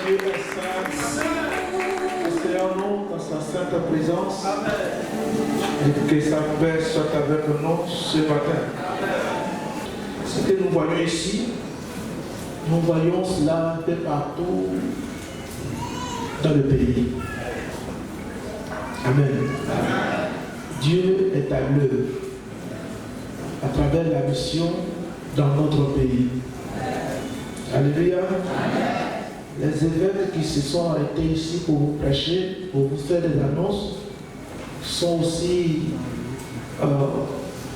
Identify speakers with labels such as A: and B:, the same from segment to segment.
A: Dieu est saint. Asseyons-nous dans sa sainte présence. Et que sa paix soit avec nous ce matin. Ce que nous voyons ici, nous voyons cela un peu partout dans le pays. Amen. Dieu est à l'œuvre à travers la mission dans notre pays. Alléluia. Les évêques qui se sont arrêtés ici pour vous prêcher, pour vous faire des annonces, sont aussi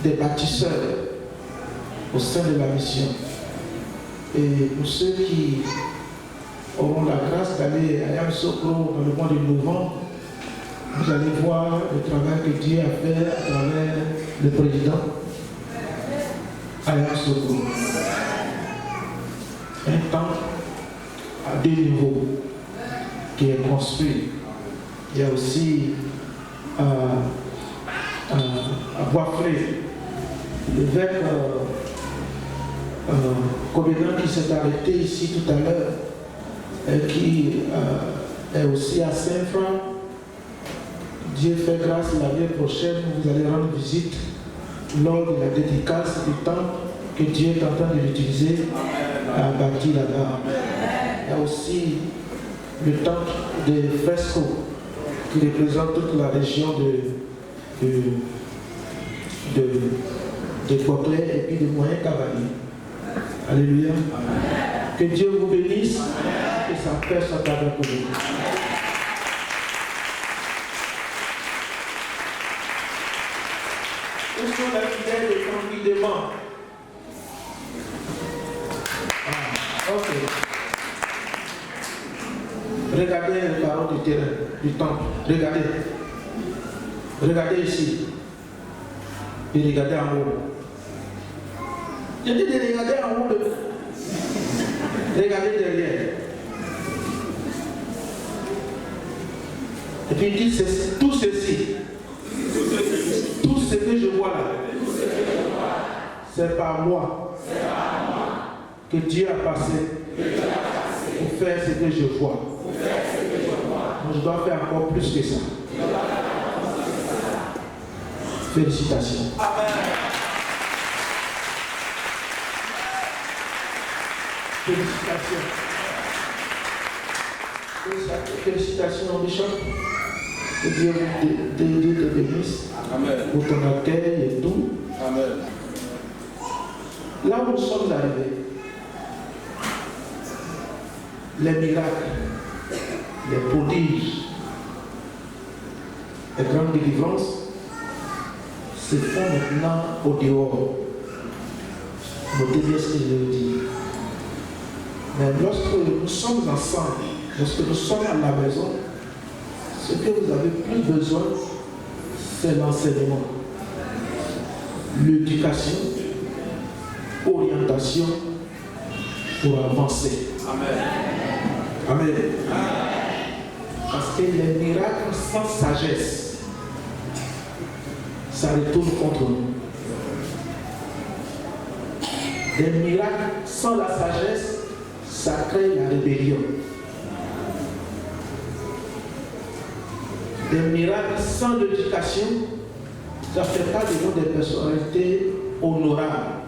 A: des bâtisseurs au sein de la mission. Et pour ceux qui auront la grâce d'aller à Yamoussoukro dans le mois de novembre, vous allez voir le travail que Dieu a fait à travers le président à Yamoussoukro. Un temple à 2 niveaux qui est construit. Il y a aussi à Bois-Frais, l'évêque Covenant qui s'est arrêté ici tout à l'heure et qui est aussi à Saint-Franc. Dieu fait grâce l'année prochaine, vous allez rendre visite lors de la dédicace du temple que Dieu est en train de l'utiliser à bâtir là-bas. Il y a aussi le temple de Fresco qui représente toute la région de Coquelin et puis de Moyen Cavalier. Alléluia. Que Dieu vous bénisse et sa paix soit avec vous. Où sont les fidèles tranquillement? Ok. Regardez les paroles du terrain, du temple. Regardez. Regardez ici. Et regardez en haut. Je dis de regarder en haut. Regardez derrière. Et puis il dit tout ceci. Tout ce que je vois là, c'est par moi que Dieu a passé pour faire ce que je vois. Donc je dois faire encore plus que ça. Félicitations. Félicitations. Félicitations, Bishop. Que Dieu te bénisse pour ton accueil et tout. Amen. Là où nous sommes arrivés, les miracles, les prodiges, les grandes délivrances se font maintenant au dehors. Notez bien ce que je veux dire. Mais lorsque nous sommes ensemble, lorsque nous sommes à la maison, ce que vous avez plus besoin, c'est l'enseignement, l'éducation, orientation pour avancer. Amen. Amen. Parce que les miracles sans sagesse, ça retourne contre nous. Les miracles sans la sagesse, ça crée la rébellion. Des miracles sans l'éducation, ça ne fait pas de nous des personnalités honorables.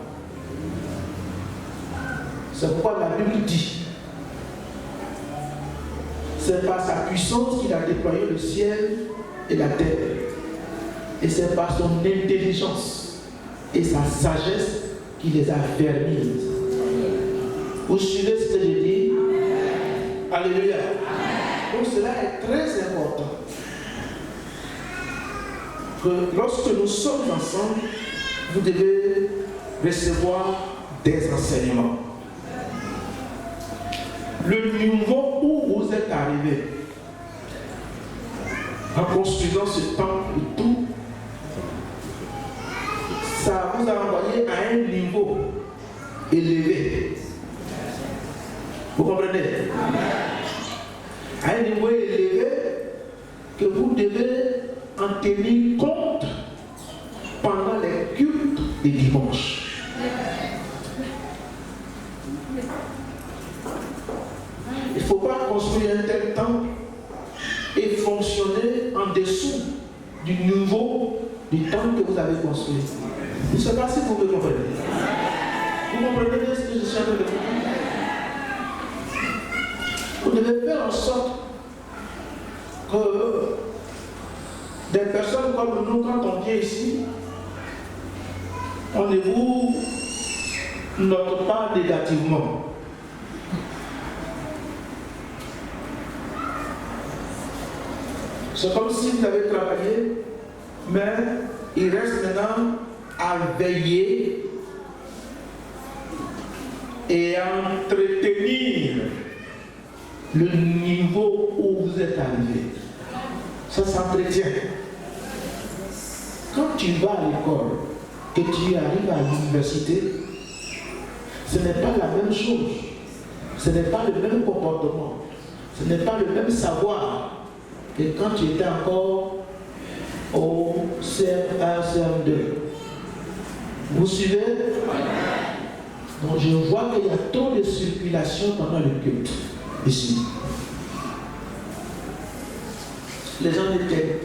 A: C'est pourquoi la Bible dit, c'est par sa puissance qu'il a déployé le ciel et la terre. Et c'est par son intelligence et sa sagesse qu'il les a fermises. Vous suivez ce que je dis? Alléluia. Donc cela est très important. Que lorsque nous sommes ensemble, vous devez recevoir des enseignements. Le niveau où vous êtes arrivé, en construisant ce temple et tout, ça vous a envoyé à un niveau élevé. Vous comprenez? À un niveau élevé que vous devez en tenir compte pendant les cultes des dimanches. Il faut pas construire un tel temple et fonctionner en dessous du niveau du temple que vous avez construit. Je ne sais pas si vous me comprenez. Vous comprenez bien ce que je suis en train de dire? Vous devez faire en sorte que des personnes comme nous, quand on vient ici, on ne vous note pas négativement. C'est comme si vous avez travaillé, mais il reste maintenant à veiller et à entretenir le niveau où vous êtes arrivé. Ça s'entretient. Quand tu vas à l'école, que tu arrives à l'université, ce n'est pas la même chose. Ce n'est pas le même comportement. Ce n'est pas le même savoir que quand tu étais encore au CM1, CM2. Vous suivez? Donc je vois qu'il y a trop de circulation pendant le culte ici. Les gens ne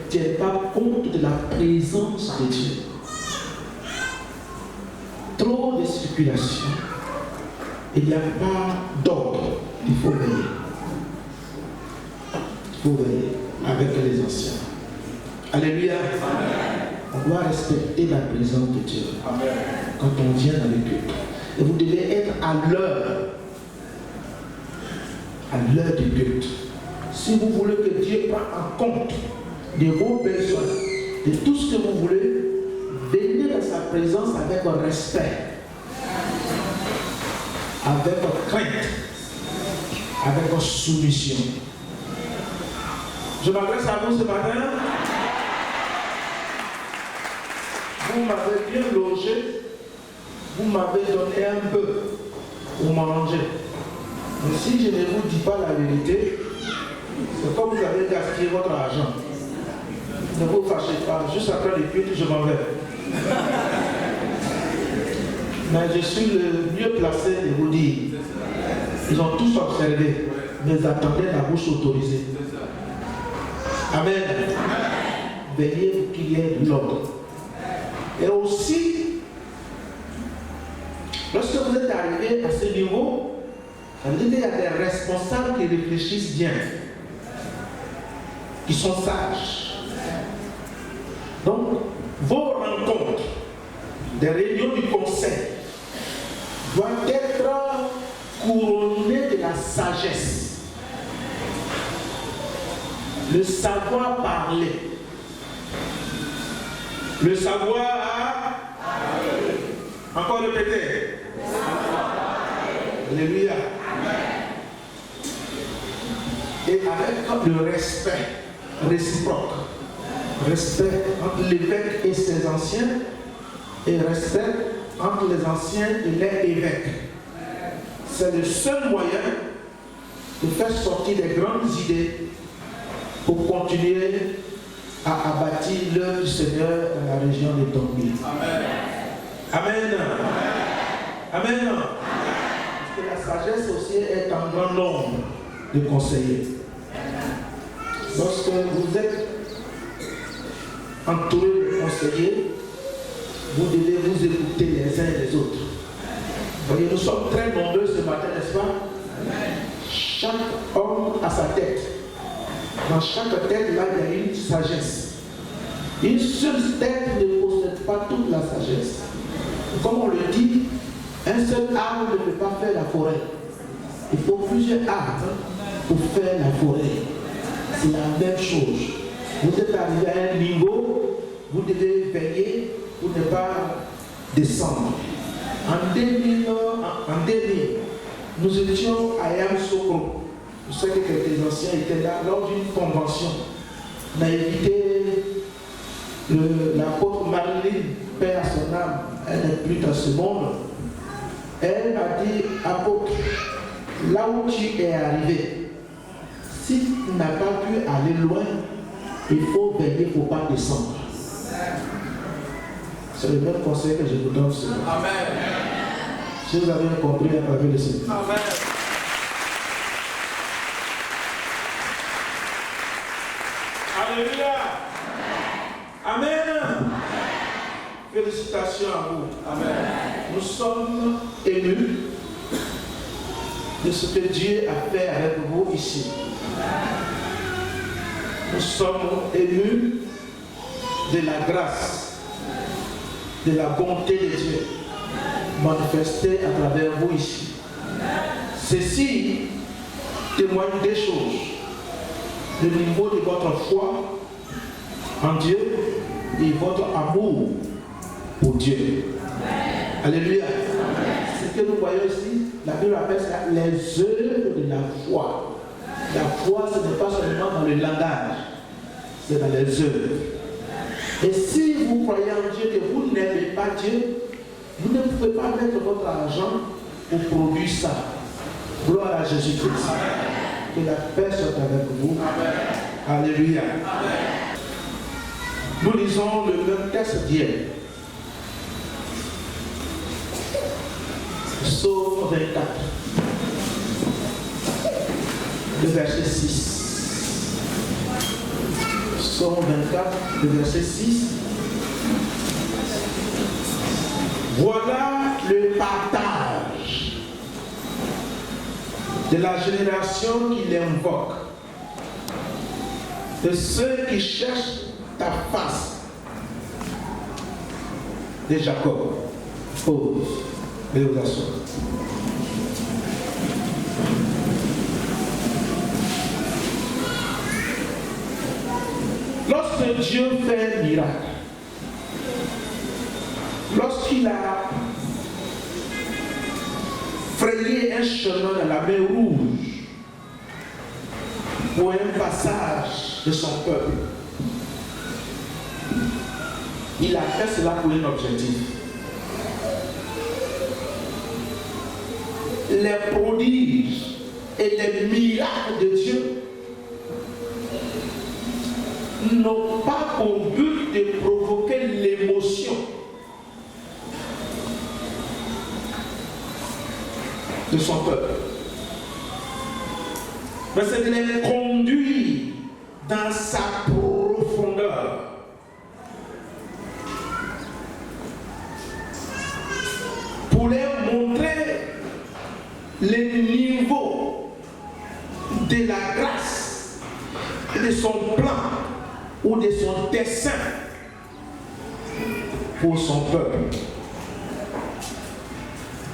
A: tiennent pas compte de la présence de Dieu. Trop de circulation. Il n'y a pas d'ordre. Il faut veiller. Il faut veiller avec les anciens. Alléluia. On doit respecter la présence de Dieu. Amen. Quand on vient dans le culte. Et vous devez être à l'heure. À l'heure du culte. Si vous voulez que Dieu prenne en compte de vos besoins, de tout ce que vous voulez, venez dans sa présence avec un respect, avec une crainte, avec une soumission. Je m'adresse à vous ce matin. Vous m'avez bien logé, vous m'avez donné un peu pour manger. Mais si je ne vous dis pas la vérité, c'est comme vous avez gaspillé votre argent. Ne vous fâchez pas, juste après le culte, je m'en vais. Mais je suis le mieux placé de vous dire. Ils ont tous observé, mais attendaient la bouche autorisée. Amen. Veillez qu'il y ait de l'ordre. Et aussi, lorsque vous êtes arrivé à ce niveau, ça veut dire qu'il y a des responsables qui réfléchissent bien, qui sont sages. Donc, vos rencontres, des réunions du conseil, doivent être couronnées de la sagesse, le savoir parler, le savoir parler. Encore répéter. Alléluia. Et avec le respect réciproque. Respect entre l'évêque et ses anciens, et respect entre les anciens et les évêques. C'est le seul moyen de faire sortir des grandes idées pour continuer à bâtir l'œuvre du Seigneur dans la région de Tombi. Amen. Amen. Amen. Amen. Parce que la sagesse aussi est un grand nombre de conseillers. Lorsque vous êtes entouré de conseillers, vous devez vous écouter les uns et les autres. Vous voyez, nous sommes très nombreux ce matin, n'est-ce pas? Chaque homme a sa tête. Dans chaque tête, là, il y a une sagesse. Une seule tête ne possède pas toute la sagesse. Comme on le dit, un seul arbre ne peut pas faire la forêt. Il faut plusieurs arbres pour faire la forêt. C'est la même chose. Vous êtes arrivé à un niveau, vous devez veiller pour ne pas descendre. En 2000, nous étions à Yamoussoukro. Je sais que quelques anciens étaient là lors d'une convention. On a invité l'apôtre Marilyn, paix à son âme. Elle n'est plus dans ce monde. Elle m'a dit, apôtre, là où tu es arrivé, si tu n'as pas pu aller loin, il faut veiller pour ne pas descendre. C'est le même conseil que je vous donne ce matin. Amen. Si vous avez compris, acclamez le Seigneur. Amen. Félicitations à vous.
B: Amen.
A: Nous sommes émus de ce que Dieu a fait avec vous ici. Nous sommes émus de la grâce, de la bonté de Dieu manifestée à travers vous ici. Ceci témoigne des choses, le niveau de votre foi en Dieu et votre amour pour Dieu. Alléluia. Ce que nous voyons ici, la Bible appelle ça les œuvres de la foi. La foi, ce n'est pas seulement dans le langage, c'est dans les œuvres. Et si vous croyez en Dieu que vous n'aimez pas Dieu, vous ne pouvez pas mettre votre argent pour produire ça. Gloire à Jésus-Christ. Que la paix soit avec vous. Amen. Alléluia. Amen. Nous lisons le même texte d'hier. Psaume 24. Le verset 6. Psaume 24, le verset 6. Voilà le partage de la génération qui l'invoque, de ceux qui cherchent ta face, de Jacob. Pause. Et vous asseoir. Lorsque Dieu fait un miracle, lorsqu'il a frayé un chemin dans la mer Rouge pour un passage de son peuple, il a fait cela pour un objectif. Les prodiges et les miracles de Dieu n'ont pas pour but de provoquer l'émotion de son peuple, mais c'est de les conduire dans sa profondeur. Pour leur montrer le niveau de la grâce, de son plan ou de son dessein pour son peuple.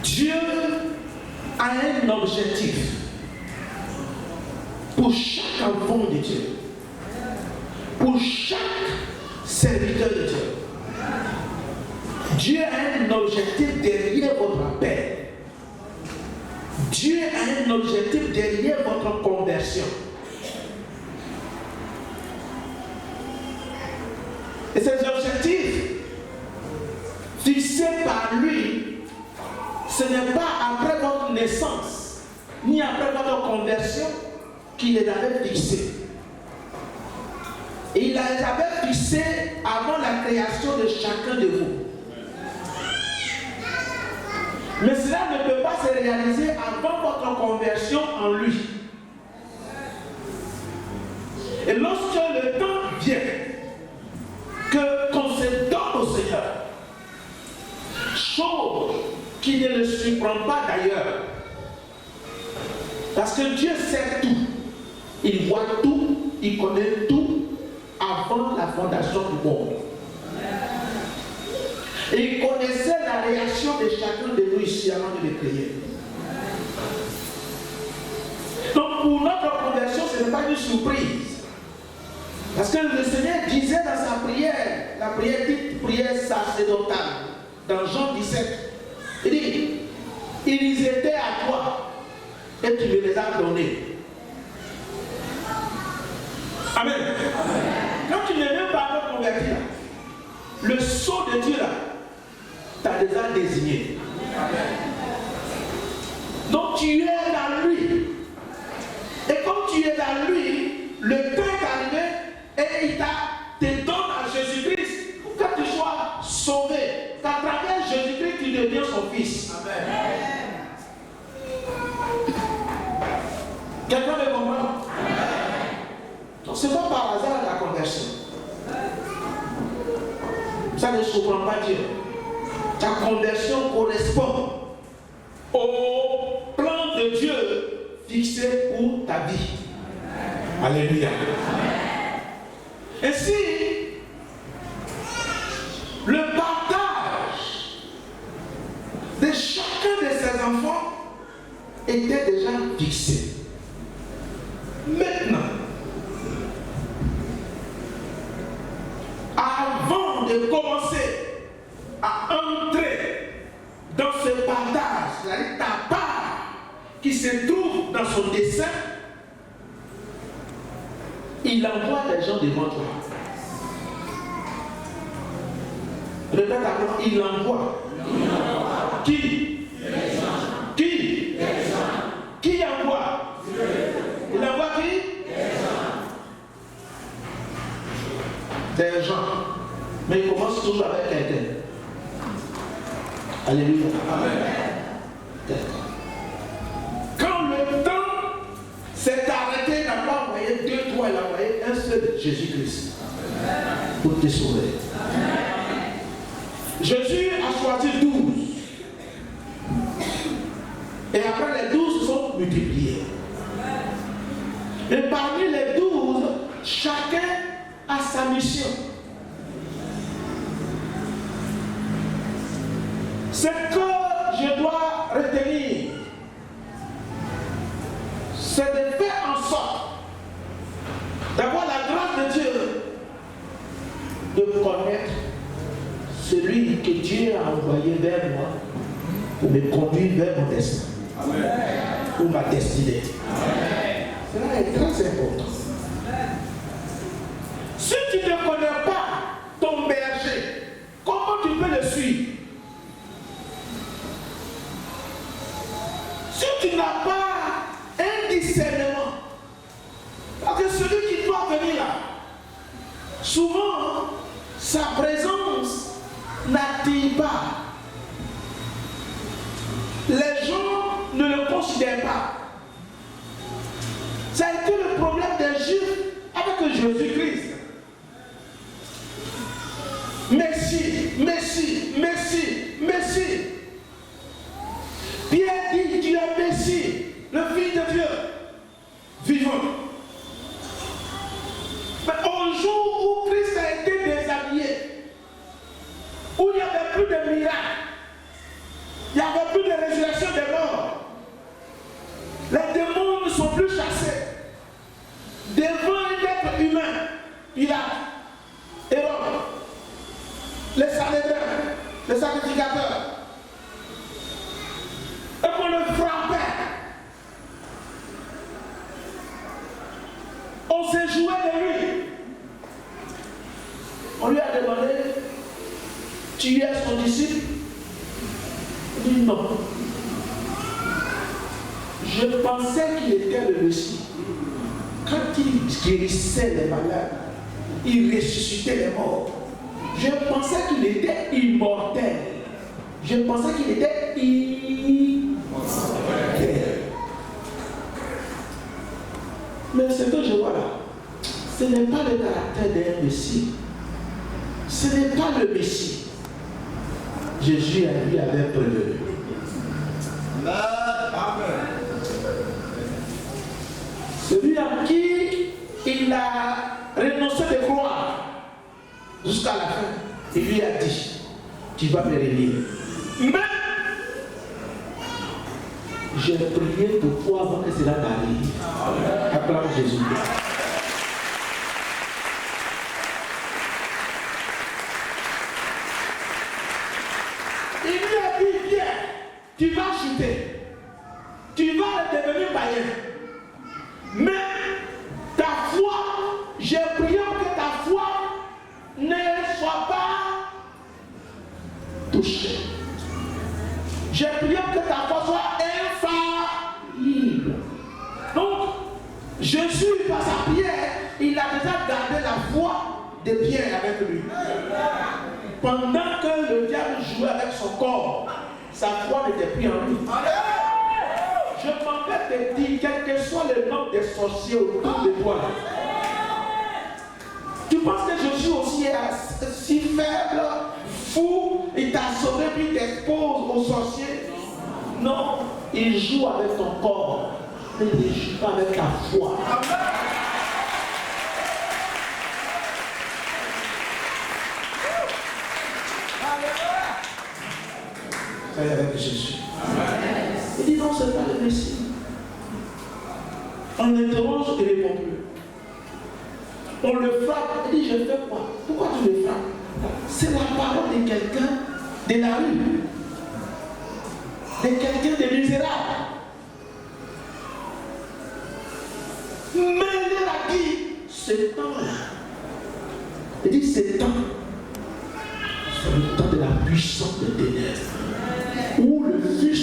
A: Dieu a un objectif pour chaque enfant de Dieu, pour chaque serviteur de Dieu. Dieu a un objectif derrière votre appel. Dieu a un objectif derrière votre conversion. Et ces objectifs fixés par lui, ce n'est pas après votre naissance, ni après votre conversion, qu'il les avait fixés. Et il les avait fixés avant la création de chacun de vous. Mais cela ne peut pas se réaliser avant votre conversion en lui. Et lorsque le temps vient, qu'on se donne au Seigneur, chose qui ne le surprend pas d'ailleurs, parce que Dieu sait tout, il voit tout, il connaît tout avant la fondation du monde. Et il connaissait la réaction de chacun de nous ici avant de le créer. Donc pour notre conversion, ce n'est pas une surprise. Parce que le Seigneur disait dans sa prière, la prière dite prière sacerdotale, dans Jean 17, il dit, ils étaient à toi et tu me les as donnés. Amen. Amen. Quand tu n'es même pas encore converti là, le sceau de Dieu là, t'a déjà désigné. Amen. Donc tu es dans lui. Et comme tu es dans lui, le temps est arrivé et il te donne à Jésus-Christ pour que tu sois sauvé. Qu'à travers Jésus-Christ, tu deviens son fils. Amen. Quelqu'un me comprend? Donc ce n'est pas par hasard la conversion. Ça ne surprend pas Dieu. Ta conversion correspond au plan de Dieu fixé pour ta vie. Alléluia. Ainsi, le partage de chacun de ses enfants était déjà fixé. Maintenant, avant de commencer à entrer dans ce partage, c'est-à-dire ta part qui se trouve dans son dessein, il envoie des gens devant toi. Répète après moi, il envoie. Qui? Qui? Qui envoie? Il envoie qui? Des gens. Mais il commence toujours avec quelqu'un. Alléluia. Amen. Quand le temps s'est arrêté, il n'a pas envoyé 2, 3, il a envoyé un seul, Jésus-Christ, pour te sauver. Jésus a choisi 12. Et après les 12 sont multipliés. Et parmi les 12, chacun a sa mission. Ce que je dois retenir, c'est de faire en sorte d'avoir la grâce de Dieu de connaître celui que Dieu a envoyé vers moi pour me conduire vers mon destin. Amen. Ou ma destinée. Amen. Cela est très important. Si tu ne connais pas ton berger, comment tu peux le suivre? Si tu n'as pas un discernement, parce que celui qui doit venir là, souvent sa présence n'attire pas. Les gens ne le considèrent pas. Ça a été le problème des Juifs avec Jésus-Christ. Messie, Messie, Messie, Messie. Pierre dit, tu es Messie, le Fils de Dieu, vivant. Mais au jour où Christ a été déshabillé, où il n'y avait plus de miracles, il n'y avait plus de résurrection des morts, les démons ne sont plus chassés. Devant un être humain, Pilate, Hérode, les Sanhédrins, les sacrificateurs, et qu'on le frappait. On s'est joué de lui. On lui a demandé, tu es son disciple? Il dit non. Je pensais qu'il était le Messie. Quand il guérissait les malades, il ressuscitait les morts. Je pensais qu'il était immortel. Je pensais qu'il était immortel. Mais ce que je vois là, ce n'est pas le caractère d'un Messie. Ce n'est pas le Messie. Jésus lui avait prévenu. Celui à qui il a renoncé de croire jusqu'à la fin, il lui a dit, tu vas me réveiller. Mais j'ai prié pour toi avant que cela n'arrive. Acclame Jésus. Il lui a dit, Pierre, tu vas chuter. Tu vas devenir païen. Mais ta foi, j'ai prié que ta foi ne soit pas touchée. J'ai prié que ta foi soit infaillible. Donc, Jésus, par sa prière, il a déjà gardé la foi de Pierre avec lui. Pendant que le diable jouait avec son corps, sa foi n'était plus en lui. Je m'en vais te dire, quel que soit le nombre de sorciers autour de toi, tu penses que Jésus aussi est si faible, fou, il t'a sauvé puis il t'expose aux sorciers. Non, il joue avec ton corps, mais il ne joue pas avec ta foi. Ça y est avec Jésus. Il dit non, c'est pas le Messie. On l'interroge, il ne répond plus. On le frappe, il dit je fais quoi? Pourquoi tu le frappes? C'est la parole de quelqu'un de la rue, de quelqu'un de misérable. Mais il a dit, ce temps-là, il dit ce temps, c'est le temps de la puissance des ténèbres, où le Fils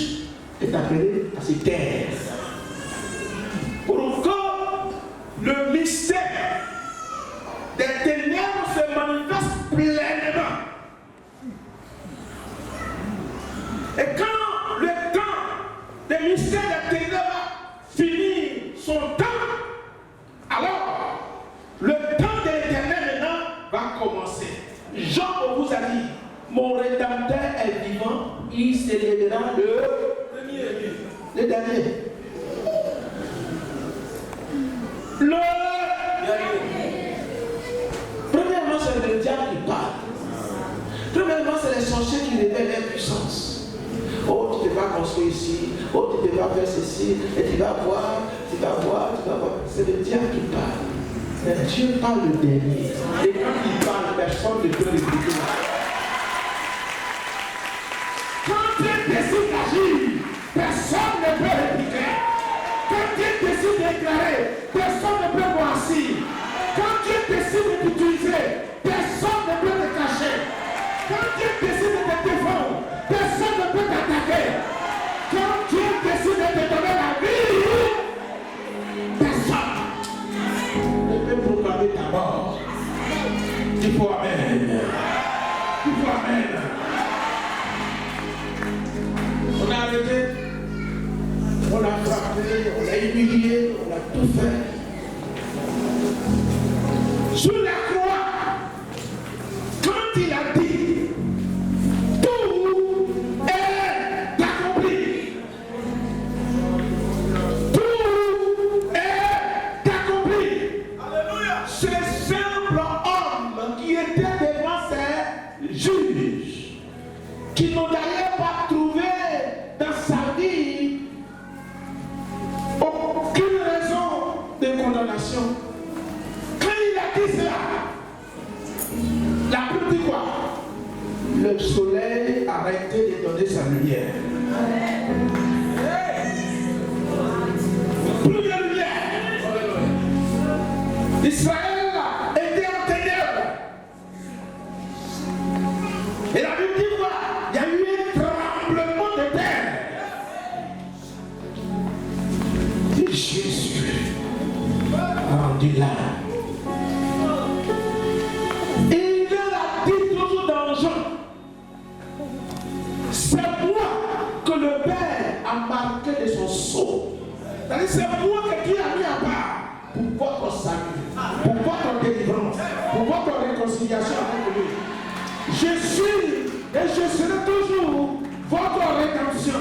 A: est appelé à se taire. Pour encore, le mystère des ténèbres se manifeste pleinement. Et quand le temps des mystères des ténèbres finit son temps, alors le temps de l'Éternel maintenant va commencer. Jean vous a dit, mon Rédempteur est vivant, il se lèvera le dernier. Premièrement, c'est le diable qui parle. Premièrement, c'est les sorciers qui révèlent leur puissance. Oh, tu ne vas pas construire ici. Oh, tu ne vas pas faire ceci. Et tu vas voir, tu vas voir, tu vas voir. C'est le diable qui parle. Mais Dieu parle le dernier. Et quand il parle, personne ne peut l'écouter. Quand Dieu décide d'agir, personne ne peut répliquer. Quand Dieu décide de déclarer, personne ne peut voici. Quand Dieu décide de t'utiliser, personne ne peut te cacher. Quand Dieu décide de te défendre, personne ne peut t'attaquer. Quand Dieu décide de te donner la vie, personne ne peut proclamer ta mort. Il faut Amen. Il faut Amen. On a arrêté, on a frappé, on a humilié, on a tout fait. Sur la croix, quand il a dit, tout est accompli. Tout est accompli. Alléluia. Ce simple homme qui était devant ses juges, qui n'allait pas trouver dans sa vie aucune raison de condamnation. Dit cela, la pluie dit quoi? Le soleil a arrêté de donner sa lumière. Plus de lumière. Israël était en ténèbres. Et la Bible dit quoi? Il y a eu un tremblement de terre. Et Jésus a rendu l'âme. Le Père a marqué de son sceau. C'est moi que Dieu a mis à part pour votre salut, pour votre délivrance, pour votre réconciliation avec lui. Je suis et je serai toujours votre rédemption.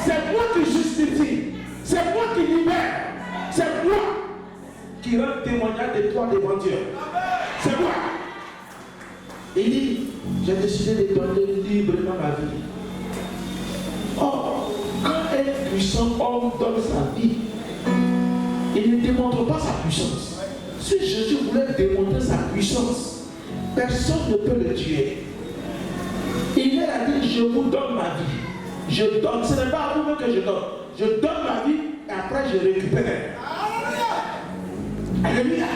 A: C'est moi qui justifie, c'est moi qui libère, c'est moi qui rend témoignage de toi devant Dieu. C'est moi. Il dit, j'ai décidé de donner librement ma vie. Or, quand un puissant homme donne sa vie, il ne démontre pas sa puissance. Si Jésus voulait démontrer sa puissance, personne ne peut le tuer. Il a dit, je vous donne ma vie. Je donne, ce n'est pas à vous que je donne. Je donne ma vie et après je récupère. Alléluia.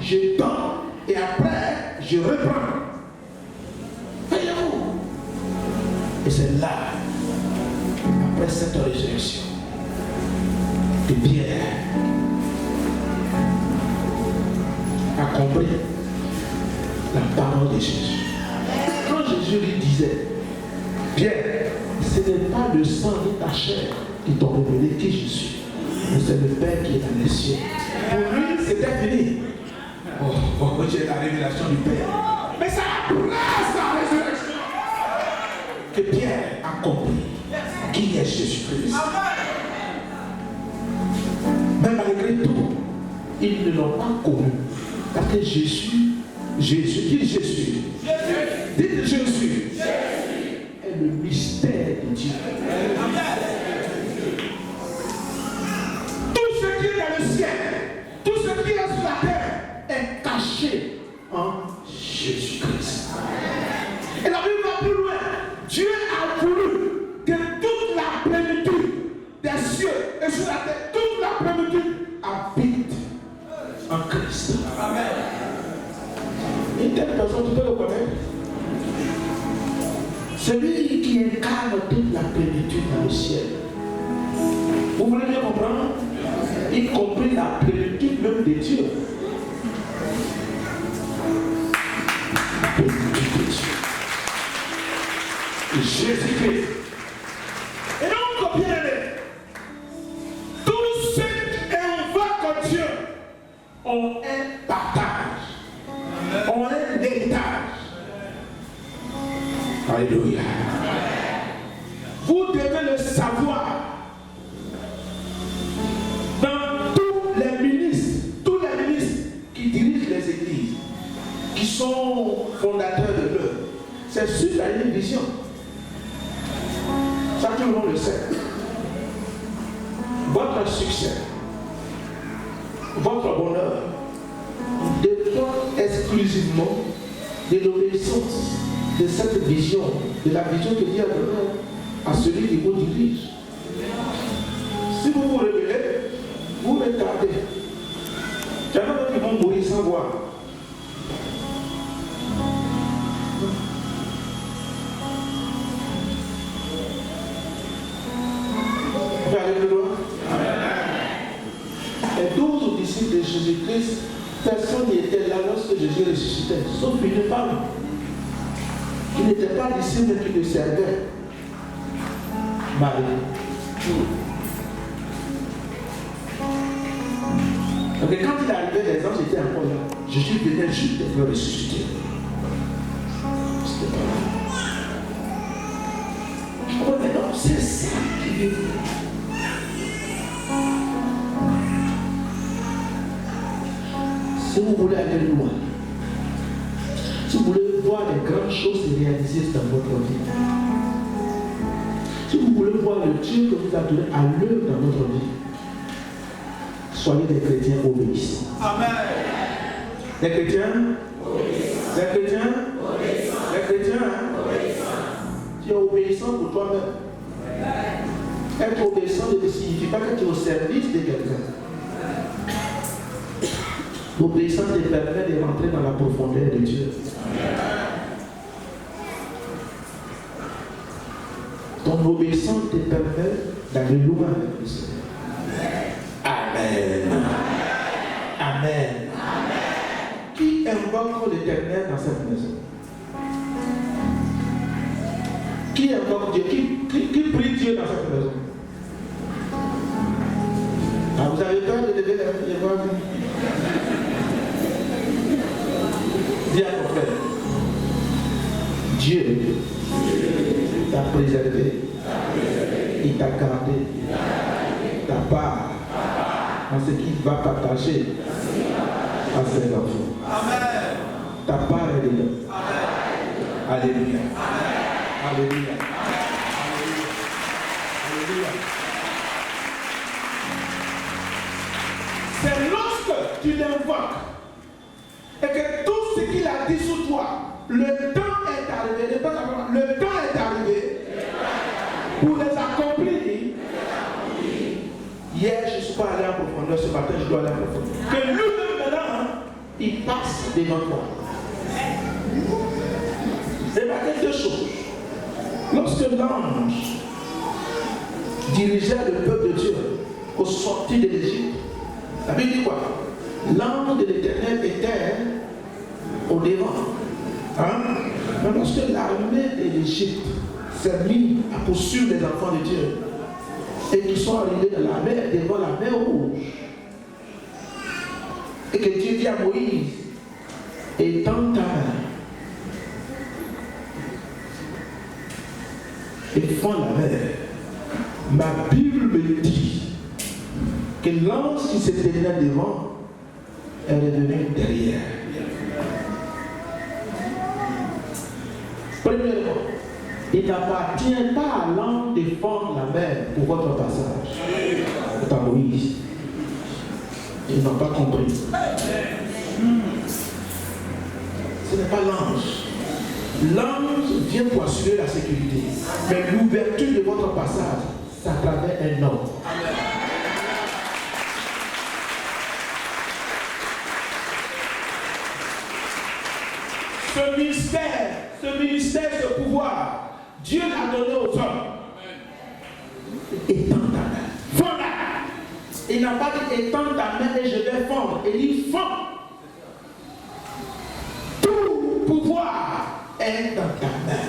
A: Je donne et après je reprends. Voyez-vous. Et c'est là, après cette résurrection, que Pierre a compris la parole de Jésus. Quand Jésus lui disait, Pierre, ce n'est pas le sang ni ta chair qui t'ont révélé qui je suis, mais c'est le Père qui est dans les cieux. Pour lui, c'était fini. Oh, j'ai la révélation du Père. Mais ça après sa résurrection. que Pierre a compris qui est Jésus-Christ. Mais malgré tout, ils ne l'ont pas connu. Parce que Jésus, qui est Jésus? Dites Jésus. Est le mystère de Dieu. Tout ce qui est dans le ciel, tout ce qui est sur la terre est caché en Jésus-Christ. Et la Bible va plus loin. Dieu a voulu que toute la plénitude des cieux et sur la terre, toute la plénitude habite en Christ. Amen. Une telle personne, tu peux le connaître. Celui qui incarne toute la plénitude dans le ciel. Vous voulez bien comprendre? Y compris la plénitude même de Dieu. La plénitude de Dieu. Jésus-Christ. Et donc, bien aimé, tous ceux qui invoquent Dieu ont un partage, ont un héritage. Alléluia. Vous devez le savoir. Dans tous les ministres qui dirigent les églises, qui sont fondateurs de l'œuvre, c'est suite à une vision. Ça, tout le monde le sait. Votre succès, votre bonheur dépend exclusivement de l'obéissance de cette vision, de la vision que Dieu a donnée à celui qui vous dirige. Si vous vous révélez, vous retardez. Il y en a qui vont mourir sans voir. Et 12 disciples de Jésus-Christ, personne n'était là lorsque Jésus ressuscitait, sauf une femme qui n'était pas disciple mais qui le servait. Marie. Donc quand il arrivait, les anges étaient encore là. Jésus venait juste de le ressusciter. C'était pas là. Oh, mais non, c'est ça qui est. Si vous voulez aller loin, si vous voulez voir les grandes choses se réaliser dans votre vie, si vous voulez voir le Dieu que vous avez donné à l'œuvre dans votre vie, soyez des chrétiens obéissants. Amen. Des chrétiens obéissants. Des chrétiens obéissants. Des chrétiens obéissants. Tu es obéissant pour toi-même. Être obéissant ne signifie pas que tu es au service de quelqu'un. L'obéissance te permet de rentrer dans la profondeur de Dieu. Ton obéissance te permet d'aller loin avec le Seigneur. Amen. Amen. Amen. Qui invoque l'Éternel dans cette maison? Qui invoque Dieu? Qui prie Dieu dans cette maison? Ah, vous avez peur de lever les mains? Dis à ton frère, Dieu t'a préservé, il t'a gardé, ta part en ce qu'il va partager à ses enfants. Amen. Ta part est dedans. Alléluia. Alléluia. Alléluia. C'est lorsque tu l'invoques et que tout ce qu'il a dit sur toi, le temps est arrivé, le temps est arrivé pour les accomplir. Hier, je ne suis pas allé en profondeur, ce matin, je dois aller en profondeur. Que lui-même maintenant, il passe devant toi. Remarquez deux choses. Lorsque l'ange dirigeait le peuple de Dieu au sortir de l'Égypte, la Bible dit quoi? L'ange de l'Éternel était au devant. Mais lorsque l'armée de l'Égypte s'est mise à poursuivre les enfants de Dieu et qu'ils sont arrivés dans la mer, devant la mer rouge, et que Dieu dit à Moïse, étends ta main et fend la mer. Ma Bible me dit que l'ange qui se tenait devant est revenu derrière. Premièrement, il n'appartient pas à l'ange de fendre la mer pour votre passage. C'est à Moïse. Ils n'ont pas compris. Ce n'est pas l'ange. L'ange vient pour assurer la sécurité. Mais l'ouverture de votre passage, c'est à travers un homme. Ce ministère, ce pouvoir, Dieu l'a donné aux hommes. Étends ta main. Fonds-la. Il n'a pas dit étends ta main et je vais fondre. Il dit fond. Tout pouvoir est dans ta main.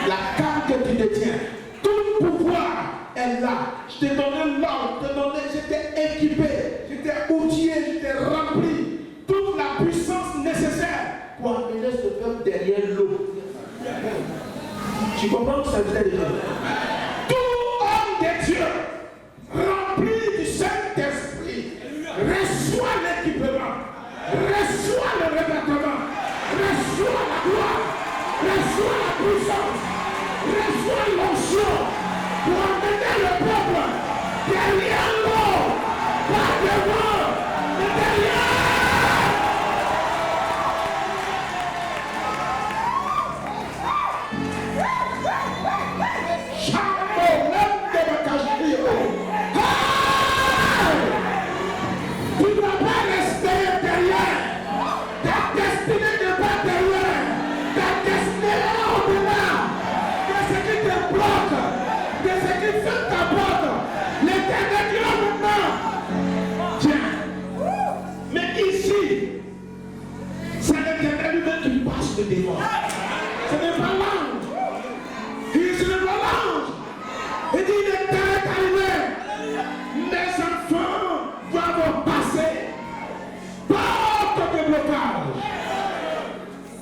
A: La carte que tu détiens, tout pouvoir est là. Je t'ai donné l'ordre, j'étais équipé, j'étais outillé, j'étais rempli. Toute la puissance nécessaire pour amener ce peuple derrière l'eau. Tu comprends ce que ça veut dire? Tout homme de Dieu rempli du Saint-Esprit reçoit l'équipement, reçoit le revêtement, reçoit la gloire, reçoit la puissance, reçoit l'onction pour amener le peuple derrière l'eau, pas devant, mais derrière. Devant. Ce n'est pas l'ange. Ce n'est pas l'ange. Il dit le temps est arrivé. Mes enfants doivent passer. Porte de blocage.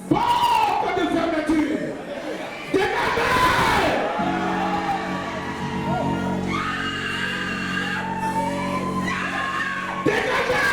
A: Porte de fermeture. Dégagez. Dégagez.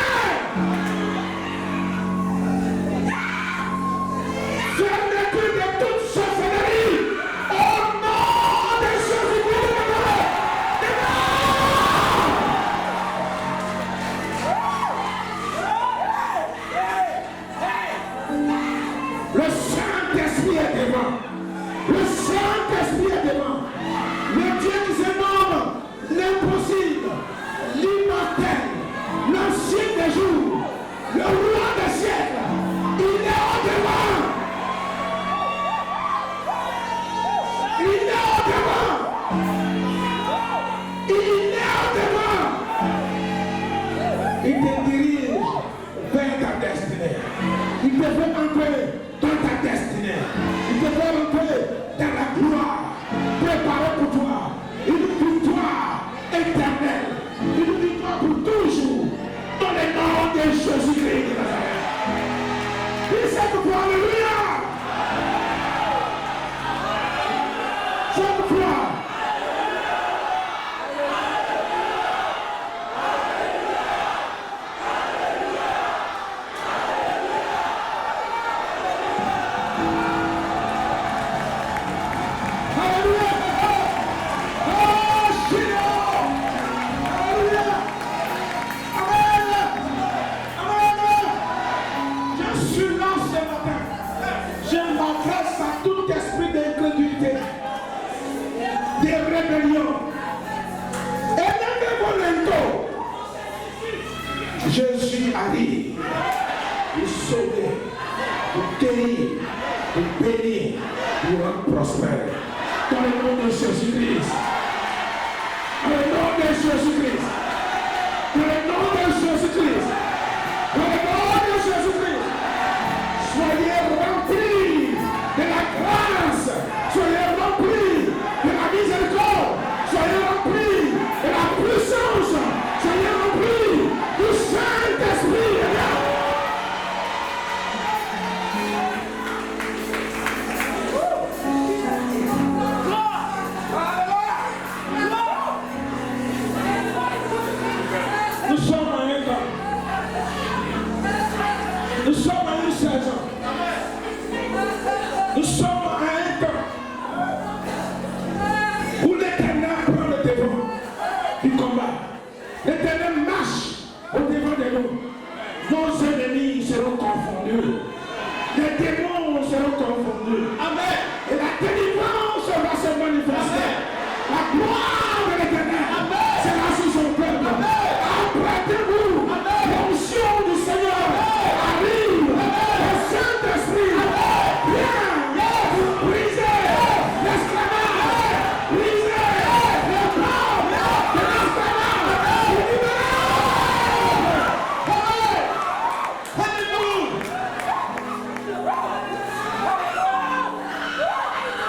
B: L'Éternel marche au-devant de nous. Nos ennemis seront confondus. Les démons seront confondus. Amen. Et la délivrance va se manifester. La gloire de l'Éternel sera sur son peuple. Apprêtez-vous. L'onction du Seigneur arrive. Le Saint-Esprit vient pour briser l'esclavage. Briser le corps de l'esclavage.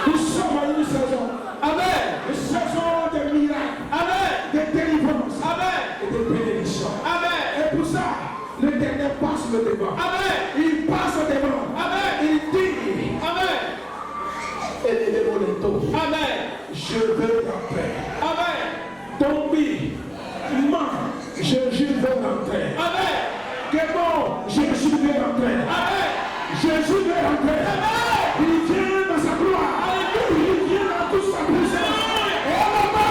B: Nous sommes à une saison. Amen. Une saison de miracles. Amen. De délivrance. Amen. Et de bénédiction. Amen. Et pour ça, l'Éternel passe le devant. Amen. Il passe le devant. Amen. Il dit. Amen. Et les molentos. Amen. Je veux la paix. Amen. Tombi. Jésus veut rentrer. Amen. Guémon, Jésus veut rentrer. Amen. Jésus veut rentrer. Amen. Il vient dans sa gloire. Alléluia. Il vient dans toute sa puissance. Et on va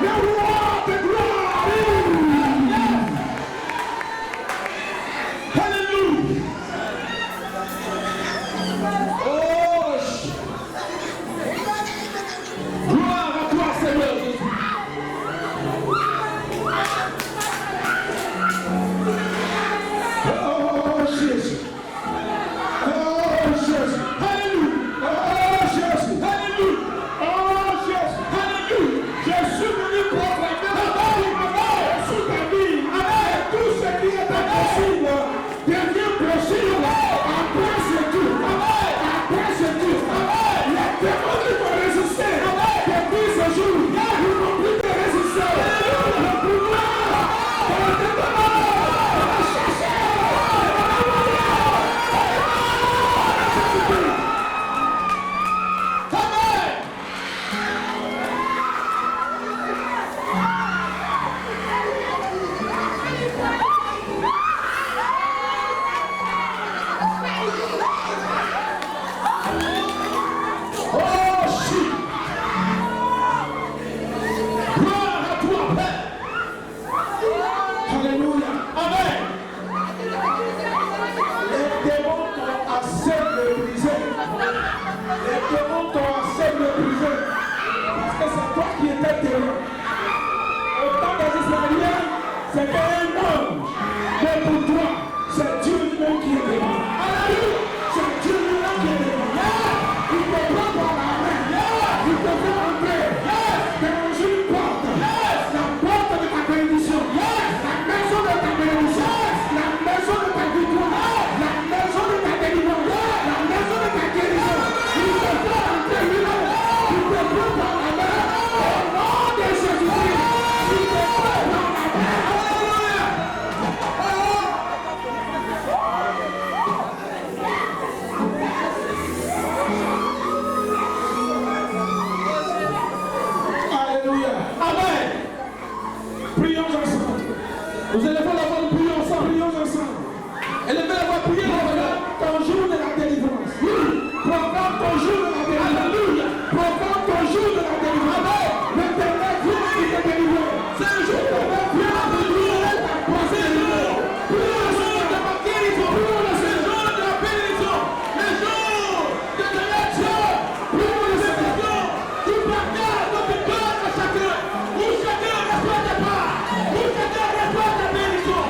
B: le roi de gloire arrive. Alléluia. Oh, gloire à toi, Seigneur Jésus. Oh, Jésus. Oh, Jésus. Alléluia. Oh, Jésus. Alléluia. Oh, Jésus. Alléluia. Je suis venu proclamer la vie sur ta vie. Amen. Tout ce qui est impossible devient possible après ce Dieu. Amen. Après ce Dieu. Amen. Les démons qui vont résister depuis ce jour, ils ne vont plus te résister. Le pouvoir de la démon va chercher. Oh, shit. Gloire à toi, Père. Alléluia. Amen. Les démons t'ont assez méprisé. Les démons t'ont assez méprisé. Parce que c'est toi qui étais témoin. Au temps des Israéliens, c'était un homme. Mais pour toi, c'est Dieu lui-même qui est témoin. Alléluia. C'est Dieu lui-même qui est témoin. Il te prend par la main. Il te fait entrer dans une porte. La porte de ta bénédiction. La maison de ta bénédiction. La maison de ta victoire. La maison de ta délivrance. La maison de ta guérison. Il te fait entrer lui-même. Il te prend par la main. Au nom de Jésus-Christ. Il te prend par la main. Alléluia. Alléluia. Amen. Prions ensemble. Vous allez voir la voix, nous prions ensemble. Prions ensemble. Élevez la voix, priez ensemble. Ton jour de la délivrance. Proclame ton jour de la délivrance. Alléluia. Proclame ton jour de la délivrance. Amen. L'Éternel vient qui te délivre. C'est un jour de la délivrance. C'est un jour. Prions le jour de ma guérison. Prions le jour de la bénédiction. Le jour de l'élection. Prions le Seigneur. Tu placards de tes cœurs à chacun. Où chacun reçoit ta part. Où chacun reçoit ta bénédiction.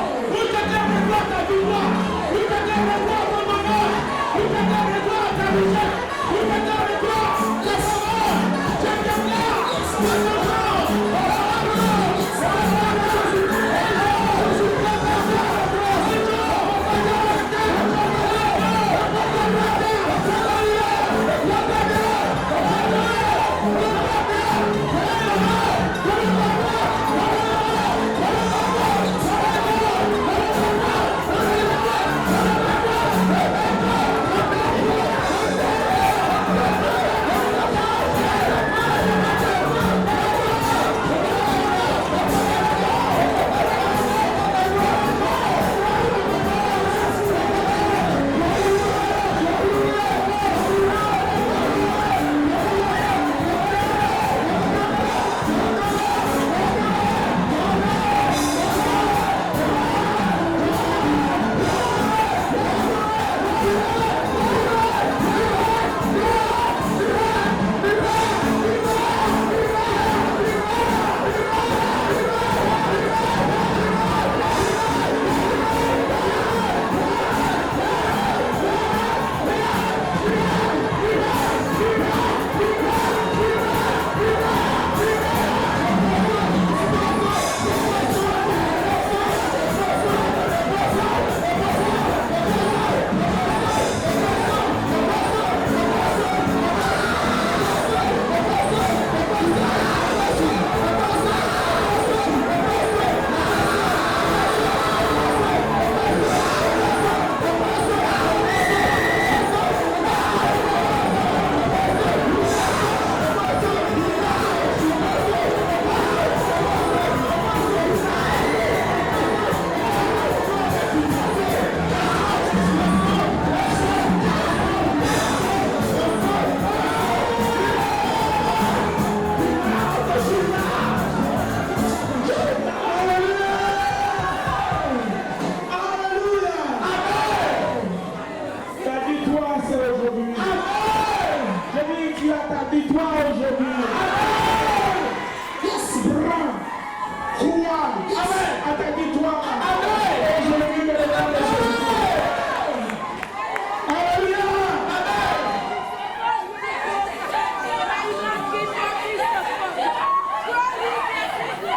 B: victoire aujourd'hui. Brun, crois à ta victoire. Aujourd'hui, dans le nom de Jésus. Alléluia.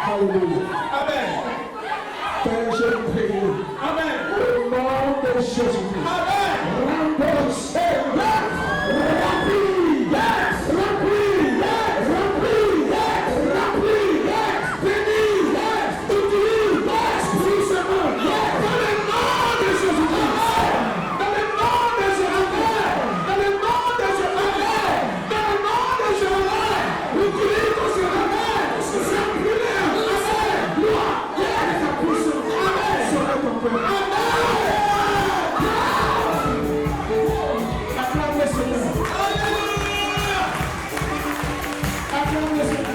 B: Alléluia. Amen. Père, je prie. Amen. Au nom de Jésus. Amen. Remboursez. Remplis. Remplis. Remplis. Remplis. Bénis. Utilise. Puissamment. Dans le nom de Jésus. Dans le nom de Jésus. Dans le nom de Jésus. Dans le nom de Jésus. Utilise ton Seigneur. Remplis-le. Gloire. Ta puissance. Amen. Sur ton peuple. Amen. Acclame le Seigneur. Acclame le Seigneur.